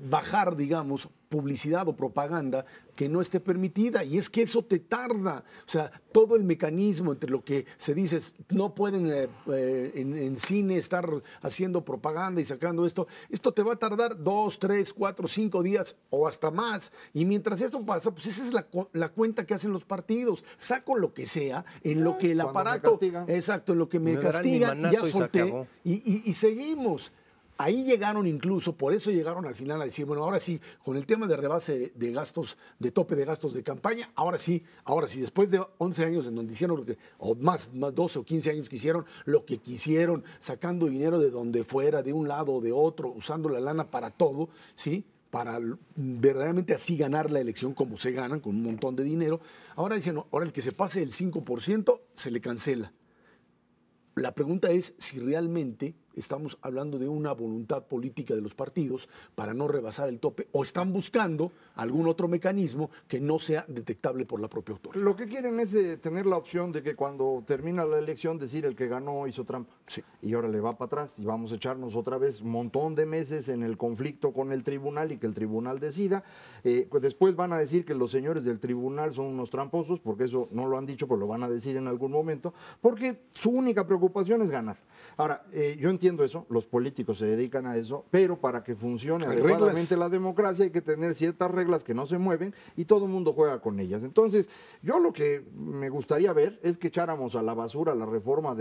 bajar, digamos, publicidad o propaganda que no esté permitida, y es que eso te tarda. O sea, todo el mecanismo entre lo que se dice, no pueden en cine estar haciendo propaganda y sacando esto te va a tardar 2, 3, 4, 5 días o hasta más, y mientras esto pasa, pues esa es la cuenta que hacen los partidos, saco lo que sea, en lo que el aparato, exacto, en lo que me castiga, ya solté y seguimos. Ahí llegaron incluso, por eso llegaron al final a decir, bueno, ahora sí, con el tema de rebase de gastos, de tope de gastos de campaña, ahora sí, después de 11 años en donde hicieron lo que, o más 12 o 15 años que hicieron lo que quisieron, sacando dinero de donde fuera, de un lado o de otro, usando la lana para todo, ¿sí? Para verdaderamente así ganar la elección como se ganan, con un montón de dinero. Ahora dicen, no, ahora el que se pase el 5% se le cancela. La pregunta es si realmente estamos hablando de una voluntad política de los partidos para no rebasar el tope o están buscando algún otro mecanismo que no sea detectable por la propia autoridad. Lo que quieren es tener la opción de que cuando termina la elección decir el que ganó hizo trampa. Sí. Y ahora le va para atrás y vamos a echarnos otra vez un montón de meses en el conflicto con el tribunal y que el tribunal decida. Pues después van a decir que los señores del tribunal son unos tramposos, porque eso no lo han dicho, pero lo van a decir en algún momento, porque su única preocupación es ganar. Ahora, yo entiendo eso, los políticos se dedican a eso, pero para que funcione adecuadamente la democracia hay que tener ciertas reglas que no se mueven y todo el mundo juega con ellas. Entonces, yo lo que me gustaría ver es que echáramos a la basura la reforma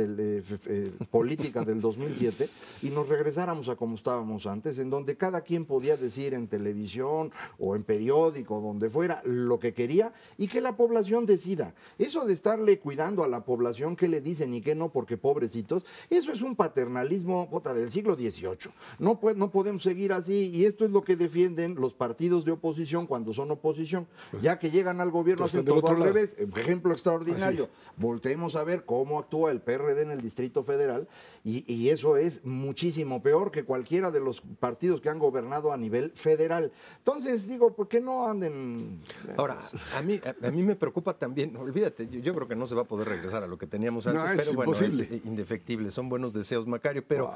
política del 2007 y nos regresáramos a como estábamos antes, en donde cada quien podía decir en televisión o en periódico, donde fuera, lo que quería y que la población decida. Eso de estarle cuidando a la población qué le dicen y qué no, porque pobrecitos, eso es un paternalismo del siglo XVIII. No podemos seguir así y esto es lo que defienden los partidos de oposición cuando son oposición. Ya que llegan al gobierno hacen todo al revés. Ejemplo extraordinario. Volteemos a ver cómo actúa el PRD en el Distrito Federal y eso es muchísimo peor que cualquiera de los partidos que han gobernado a nivel federal. Entonces digo, ¿por qué no anden? Ahora, a mí me preocupa también, olvídate, yo creo que no se va a poder regresar a lo que teníamos antes, pero bueno, es indefectible, son buenos deseos, Macario, pero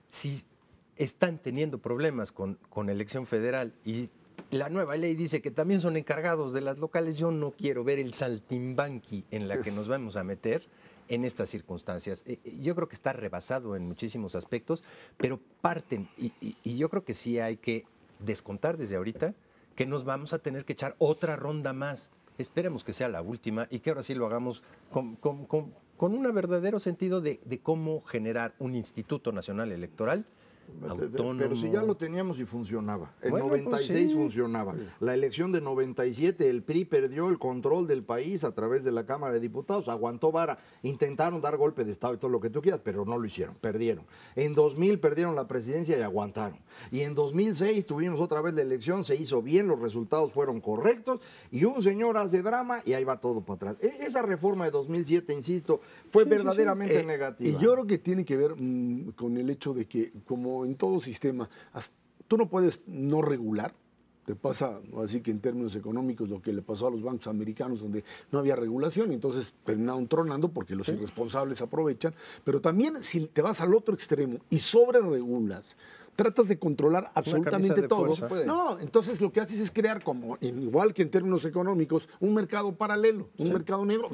si están teniendo problemas con elección federal y la nueva ley dice que también son encargados de las locales, yo no quiero ver el saltimbanqui en la que nos vamos a meter en estas circunstancias. Yo creo que está rebasado en muchísimos aspectos, pero parten, y yo creo que sí hay que descontar desde ahorita que nos vamos a tener que echar otra ronda más. Esperemos que sea la última y que ahora sí lo hagamos con un verdadero sentido de cómo generar un Instituto Nacional Electoral autónomo. Pero si ya lo teníamos y funcionaba. En bueno, 96 pues sí. funcionaba. La elección de 97, el PRI perdió el control del país a través de la Cámara de Diputados, aguantó vara, intentaron dar golpe de Estado y todo lo que tú quieras, pero no lo hicieron, perdieron. En 2000 perdieron la presidencia y aguantaron. Y en 2006 tuvimos otra vez la elección, se hizo bien, los resultados fueron correctos y un señor hace drama y ahí va todo para atrás. Esa reforma de 2007, insisto, fue verdaderamente negativa. Y yo creo que tiene que ver con el hecho de que, como en todo sistema, tú no puedes no regular. Te pasa así que en términos económicos lo que le pasó a los bancos americanos donde no había regulación, entonces terminaron tronando porque los irresponsables aprovechan. Pero también si te vas al otro extremo y sobre regulas, tratas de controlar absolutamente todo. No, entonces lo que haces es crear, como igual que en términos económicos, un mercado paralelo, un mercado negro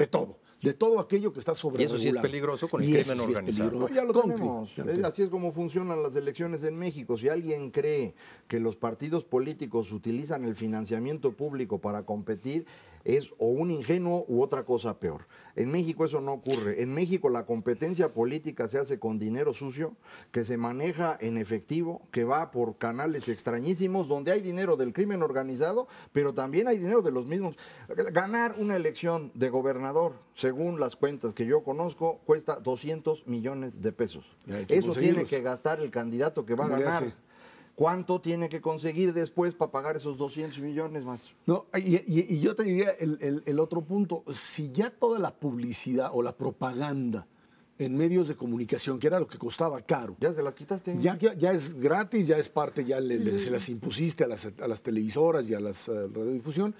de todo aquello que está sobre. Y eso sí es peligroso con el crimen organizado. No, ya lo tenemos. Así es como funcionan las elecciones en México. Si alguien cree que los partidos políticos utilizan el financiamiento público para competir, es o un ingenuo u otra cosa peor. En México eso no ocurre. En México la competencia política se hace con dinero sucio, que se maneja en efectivo, que va por canales extrañísimos, donde hay dinero del crimen organizado, pero también hay dinero de los mismos. Ganar una elección de gobernador, según las cuentas que yo conozco, cuesta 200 millones de pesos. Eso tiene que gastar el candidato que va a ganar. ¿Cuánto tiene que conseguir después para pagar esos 200 millones más? No, y yo te diría el otro punto. Si ya toda la publicidad o la propaganda en medios de comunicación, que era lo que costaba caro. Ya se las quitaste. Ya es gratis, ya es parte, ya se las impusiste a las televisoras y a las radiodifusión.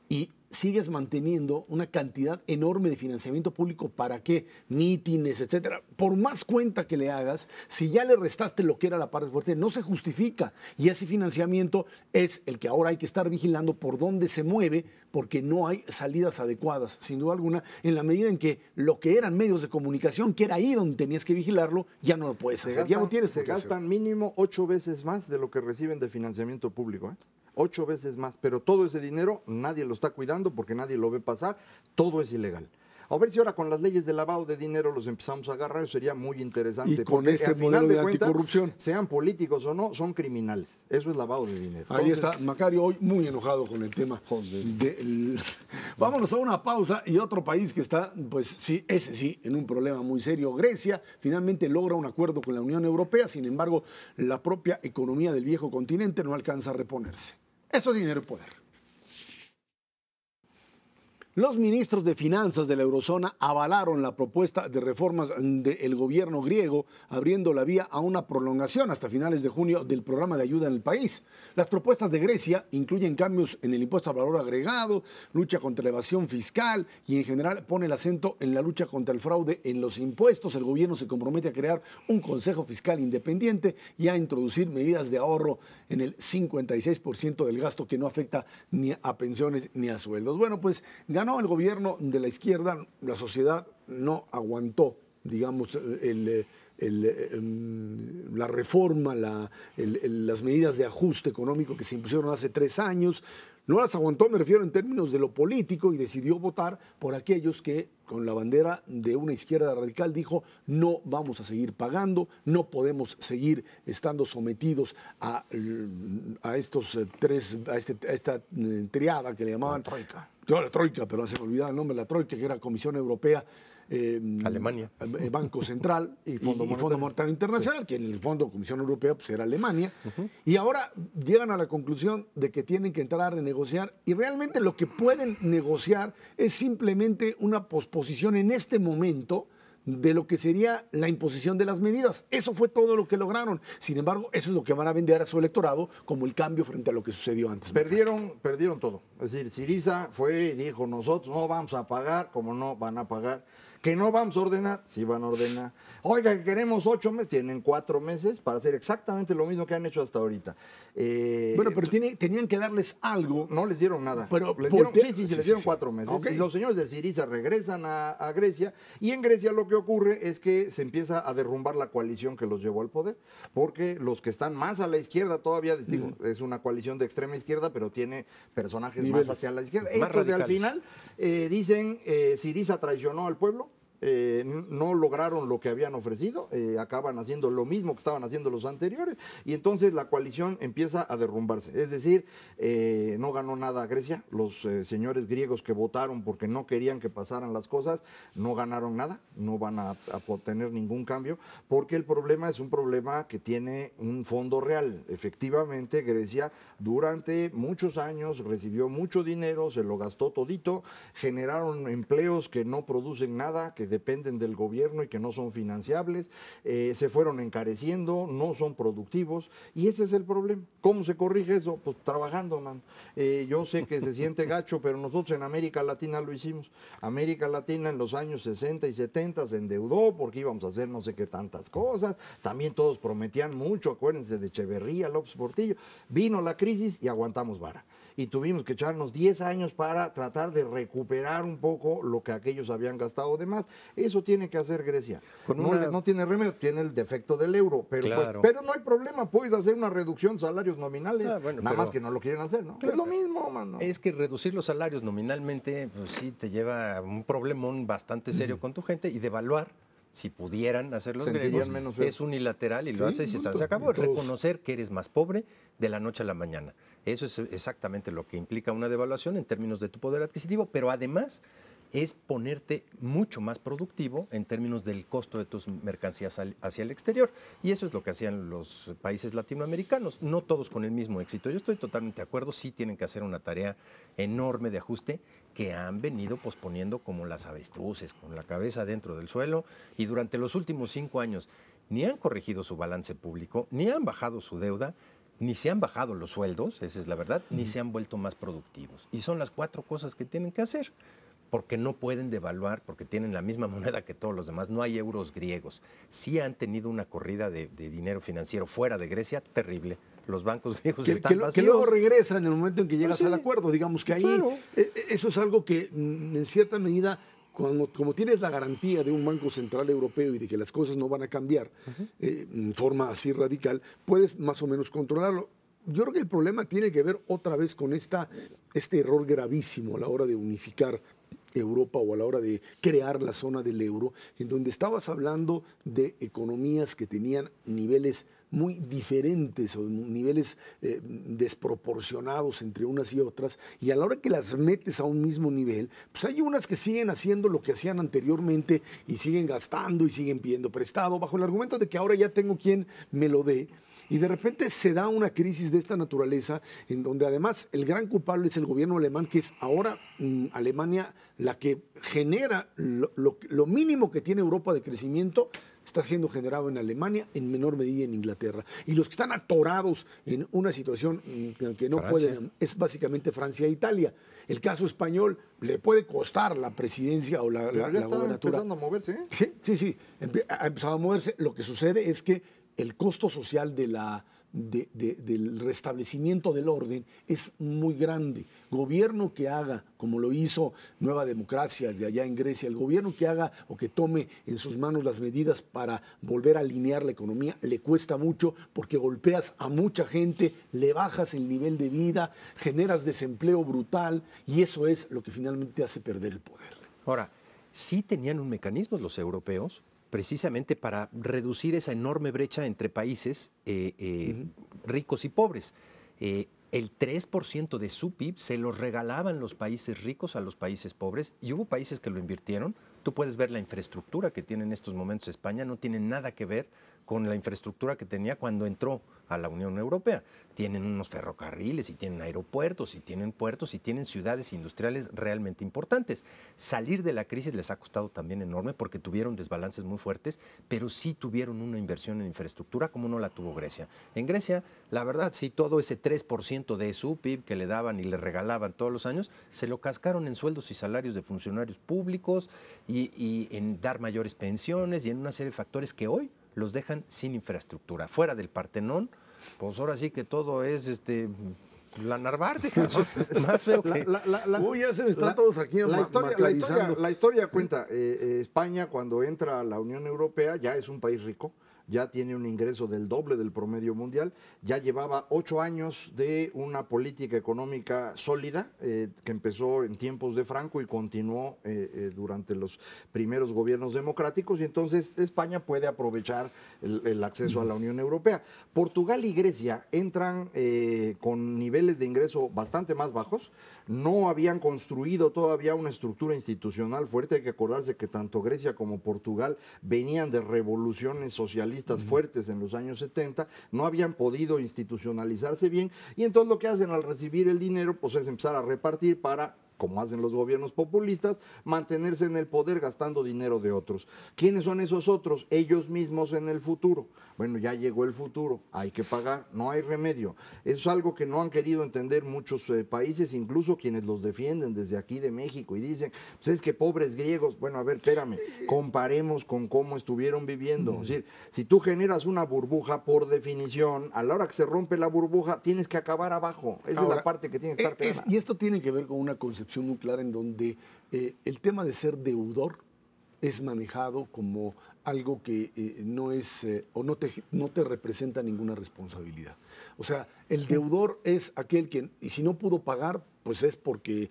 Y sigues manteniendo una cantidad enorme de financiamiento público. ¿Para qué? Mítines, etcétera. Por más cuenta que le hagas, si ya le restaste lo que era la parte fuerte, no se justifica. Y ese financiamiento es el que ahora hay que estar vigilando por dónde se mueve, porque no hay salidas adecuadas, sin duda alguna, en la medida en que lo que eran medios de comunicación, que era ahí donde tenías que vigilarlo, ya no lo puedes hacer. Ya no tienes se gastan mínimo 8 veces más de lo que reciben de financiamiento público, 8 veces más, pero todo ese dinero nadie lo está cuidando porque nadie lo ve pasar, todo es ilegal. A ver si ahora con las leyes de lavado de dinero los empezamos a agarrar, eso sería muy interesante. Y con porque este al final modelo de cuentas, anticorrupción. sean políticos o no, son criminales. Eso es lavado de dinero. Ahí Entonces, está Macario hoy muy enojado con el tema. Vámonos a una pausa y otro país que está, pues sí, ese sí, en un problema muy serio. Grecia finalmente logra un acuerdo con la Unión Europea, sin embargo, la propia economía del viejo continente no alcanza a reponerse. Eso es dinero y poder. Los ministros de Finanzas de la Eurozona avalaron la propuesta de reformas del gobierno griego, abriendo la vía a una prolongación hasta finales de junio del programa de ayuda en el país. Las propuestas de Grecia incluyen cambios en el impuesto al valor agregado, lucha contra la evasión fiscal y en general pone el acento en la lucha contra el fraude en los impuestos. El gobierno se compromete a crear un consejo fiscal independiente y a introducir medidas de ahorro en el 56% del gasto que no afecta ni a pensiones ni a sueldos. Bueno, pues ganó el gobierno de la izquierda, la sociedad no aguantó, digamos, la reforma, las medidas de ajuste económico que se impusieron hace 3 años. No las aguantó, me refiero en términos de lo político, y decidió votar por aquellos que, con la bandera de una izquierda radical, dijo: no vamos a seguir pagando, no podemos seguir estando sometidos a esta triada que le llamaban troika. No, la troika, pero se me olvidaba el nombre, la troika, que era Comisión Europea, Alemania, Banco Central y Fondo Monetario Internacional, que en el fondo Comisión Europea pues era Alemania, y ahora llegan a la conclusión de que tienen que entrar a renegociar, y realmente lo que pueden negociar es simplemente una posposición en este momento de lo que sería la imposición de las medidas. Eso fue todo lo que lograron. Sin embargo, eso es lo que van a vender a su electorado como el cambio frente a lo que sucedió antes. Perdieron todo. Es decir, Syriza fue y dijo: nosotros no vamos a pagar, como no van a pagar. Que no vamos a ordenar, sí van a ordenar. Oiga, que queremos 8 meses, tienen 4 meses para hacer exactamente lo mismo que han hecho hasta ahorita. Bueno, pero tenían que darles algo. No les dieron nada. Pero les dieron 4 meses. Okay. Y los señores de Syriza regresan a Grecia, y en Grecia lo que ocurre es que se empieza a derrumbar la coalición que los llevó al poder, porque los que están más a la izquierda todavía, les digo, es una coalición de extrema izquierda, pero tiene personajes más hacia la izquierda. Estos de al final dicen: Syriza traicionó al pueblo. No lograron lo que habían ofrecido, acaban haciendo lo mismo que estaban haciendo los anteriores, y entonces la coalición empieza a derrumbarse. Es decir, no ganó nada Grecia. Los señores griegos que votaron porque no querían que pasaran las cosas no ganaron nada, no van a tener ningún cambio, porque el problema es un problema que tiene un fondo real. Efectivamente, Grecia durante muchos años recibió mucho dinero, se lo gastó todito, generaron empleos que no producen nada, que dependen del gobierno y que no son financiables, se fueron encareciendo, no son productivos, y ese es el problema. ¿Cómo se corrige eso? Pues trabajando, man. Yo sé que se siente gacho, pero nosotros en América Latina lo hicimos. América Latina en los años 60 y 70 se endeudó porque íbamos a hacer no sé qué tantas cosas, también todos prometían mucho, acuérdense de Echeverría, López Portillo. Vino la crisis y aguantamos vara. Y tuvimos que echarnos 10 años para tratar de recuperar un poco lo que aquellos habían gastado de más. Eso tiene que hacer Grecia. No tiene remedio, tiene el defecto del euro, pero, claro, pero no hay problema, puedes hacer una reducción de salarios nominales, bueno, nada más que no lo quieren hacer, ¿no? Claro, es lo mismo, mano. Es que reducir los salarios nominalmente, pues sí, te lleva a un problemón bastante serio con tu gente, y devaluar, si pudieran hacer los griegos, menos es unilateral y lo haces y se acabó. Es reconocer que eres más pobre de la noche a la mañana. Eso es exactamente lo que implica una devaluación en términos de tu poder adquisitivo, pero además es ponerte mucho más productivo en términos del costo de tus mercancías hacia el exterior. Y eso es lo que hacían los países latinoamericanos, no todos con el mismo éxito. Yo estoy totalmente de acuerdo, sí tienen que hacer una tarea enorme de ajuste que han venido posponiendo como las avestruces, con la cabeza dentro del suelo, y durante los últimos 5 años ni han corregido su balance público, ni han bajado su deuda, ni se han bajado los sueldos, esa es la verdad, ni se han vuelto más productivos. Y son las 4 cosas que tienen que hacer, porque no pueden devaluar, porque tienen la misma moneda que todos los demás. No hay euros griegos. Sí han tenido una corrida de dinero financiero fuera de Grecia terrible. Los bancos griegos están vacíos. Que luego regresan en el momento en que llegas al acuerdo. Digamos que ahí eso es algo que en cierta medida, como tienes la garantía de un Banco Central Europeo y de que las cosas no van a cambiar en forma así radical, puedes más o menos controlarlo. Yo creo que el problema tiene que ver otra vez con este error gravísimo a la hora de unificar Europa o a la hora de crear la zona del euro, en donde estabas hablando de economías que tenían niveles muy diferentes o niveles desproporcionados entre unas y otras, y a la hora que las metes a un mismo nivel, pues hay unas que siguen haciendo lo que hacían anteriormente y siguen gastando y siguen pidiendo prestado, bajo el argumento de que ahora ya tengo quien me lo dé. Y de repente se da una crisis de esta naturaleza, en donde además el gran culpable es el gobierno alemán, que es ahora Alemania la que genera lo mínimo que tiene Europa de crecimiento, está siendo generado en Alemania, en menor medida en Inglaterra. Y los que están atorados en una situación que no pueden, es básicamente Francia e Italia. El caso español le puede costar la presidencia o la gobernatura. Empezando a moverse, ¿eh? Sí, ha empezado a moverse. Lo que sucede es que el costo social del restablecimiento del orden es muy grande. Gobierno que haga, como lo hizo Nueva Democracia de allá en Grecia, el gobierno que haga o que tome en sus manos las medidas para volver a alinear la economía, le cuesta mucho porque golpeas a mucha gente, le bajas el nivel de vida, generas desempleo brutal y eso es lo que finalmente hace perder el poder. Ahora, sí tenían un mecanismo los europeos precisamente para reducir esa enorme brecha entre países ricos y pobres. El 3% de su PIB se lo regalaban los países ricos a los países pobres y hubo países que lo invirtieron. Tú puedes ver la infraestructura que tiene en estos momentos España, no tiene nada que ver con la infraestructura que tenía cuando entró a la Unión Europea. Tienen unos ferrocarriles y tienen aeropuertos y tienen puertos y tienen ciudades industriales realmente importantes. Salir de la crisis les ha costado también enorme porque tuvieron desbalances muy fuertes, pero sí tuvieron una inversión en infraestructura como no la tuvo Grecia. En Grecia, la verdad, sí, todo ese 3% de su PIB que le daban y le regalaban todos los años, se lo cascaron en sueldos y salarios de funcionarios públicos y en dar mayores pensiones y en una serie de factores que hoy los dejan sin infraestructura. Fuera del Partenón, pues ahora sí que todo es la Narvarte, más feo que... Uy, ya se me están todos aquí la historia cuenta, España cuando entra a la Unión Europea ya es un país rico, ya tiene un ingreso del doble del promedio mundial, ya llevaba 8 años de una política económica sólida que empezó en tiempos de Franco y continuó durante los primeros gobiernos democráticos y entonces España puede aprovechar el acceso a la Unión Europea. Portugal y Grecia entran con niveles de ingreso bastante más bajos, no habían construido todavía una estructura institucional fuerte. Hay que acordarse que tanto Grecia como Portugal venían de revoluciones socialistas fuertes en los años 70, no habían podido institucionalizarse bien y entonces lo que hacen al recibir el dinero pues es empezar a repartir para, como hacen los gobiernos populistas, mantenerse en el poder gastando dinero de otros. ¿Quiénes son esos otros? Ellos mismos en el futuro. Bueno, ya llegó el futuro, hay que pagar, no hay remedio. Eso es algo que no han querido entender muchos países, incluso quienes los defienden desde aquí de México y dicen, pues es que pobres griegos, bueno, a ver, espérame, comparemos con cómo estuvieron viviendo. Es decir, si tú generas una burbuja, por definición, a la hora que se rompe la burbuja, tienes que acabar abajo. Esa es la parte que tiene que estar clara. Y esto tiene que ver con una concepción muy clara en donde el tema de ser deudor es manejado como algo que no es o no te representa ninguna responsabilidad. O sea, el deudor es aquel que, y si no pudo pagar, pues es porque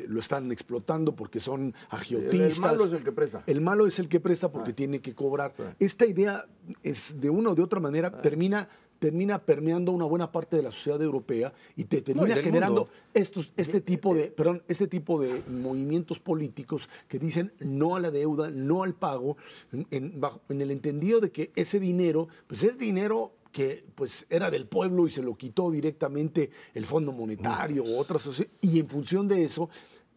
lo están explotando, porque son agiotistas. El malo es el que presta. El malo es el que presta porque tiene que cobrar. Esta idea es de una o de otra manera termina permeando una buena parte de la sociedad europea y te termina generando este tipo de movimientos políticos que dicen no a la deuda, no al pago, en el entendido de que ese dinero, pues es dinero que pues era del pueblo y se lo quitó directamente el Fondo Monetario o otras sociedades, y en función de eso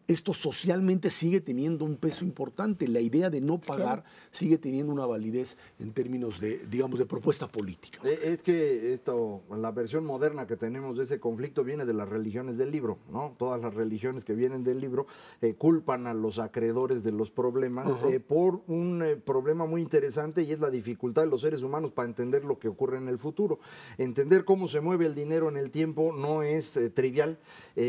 esto socialmente sigue teniendo un peso importante. La idea de no pagar sigue teniendo una validez en términos de, digamos, de propuesta política. Es que la versión moderna que tenemos de ese conflicto viene de las religiones del libro, ¿no? Todas las religiones que vienen del libro culpan a los acreedores de los problemas por un problema muy interesante y es la dificultad de los seres humanos para entender lo que ocurre en el futuro. Entender cómo se mueve el dinero en el tiempo no es trivial.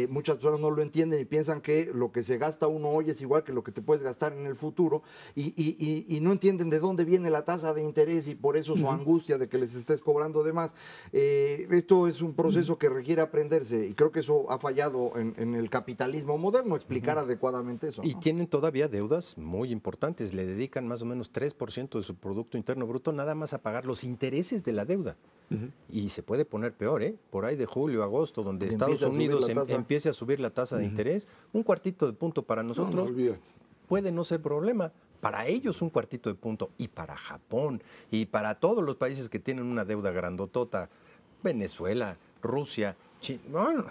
Muchas personas no lo entienden y piensan que lo que se gasta uno hoy es igual que lo que te puedes gastar en el futuro, y no entienden de dónde viene la tasa de interés, y por eso su angustia de que les estés cobrando de más. Esto es un proceso que requiere aprenderse, y creo que eso ha fallado en el capitalismo moderno, explicar adecuadamente eso, ¿no? Y tienen todavía deudas muy importantes, le dedican más o menos 3% de su Producto Interno Bruto nada más a pagar los intereses de la deuda. Y se puede poner peor, por ahí de julio, agosto, donde Estados Unidos empiece a subir la tasa de interés, un cuartito de punto para nosotros puede no ser problema. Para ellos un cuartito de punto, y para Japón, y para todos los países que tienen una deuda grandotota, Venezuela, Rusia, China, bueno,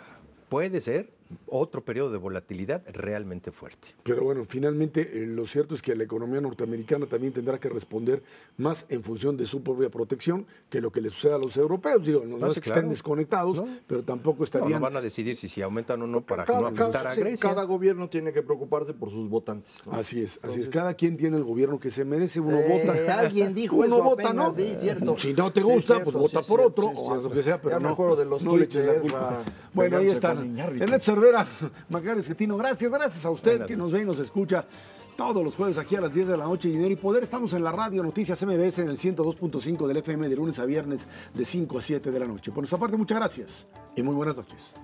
puede ser otro periodo de volatilidad realmente fuerte. Pero bueno, finalmente lo cierto es que la economía norteamericana también tendrá que responder más en función de su propia protección que lo que le suceda a los europeos. Digo, no es que estén desconectados, pero tampoco estarían... No van a decidir si aumentan o no para no afectar a Grecia. Cada gobierno tiene que preocuparse por sus votantes, ¿no? Así es. Cada quien tiene el gobierno que se merece, uno vota. Alguien dijo uno eso vota, apenas, ¿no? sí, cierto. Si no te gusta, cierto, pues vota por otro, o haz lo que sea, pero ya me acuerdo de los no le tweets eches la de culpa. Ezra. Bueno, ahí peleándose están. con Iñárritu. Ernesto Cervera, Macario Schettino, gracias a usted que nos ve y nos escucha todos los jueves aquí a las 10 de la noche. Dinero y Poder, estamos en la radio Noticias MBS en el 102.5 del FM de lunes a viernes de 5 a 7 de la noche. Por nuestra parte, muchas gracias y muy buenas noches.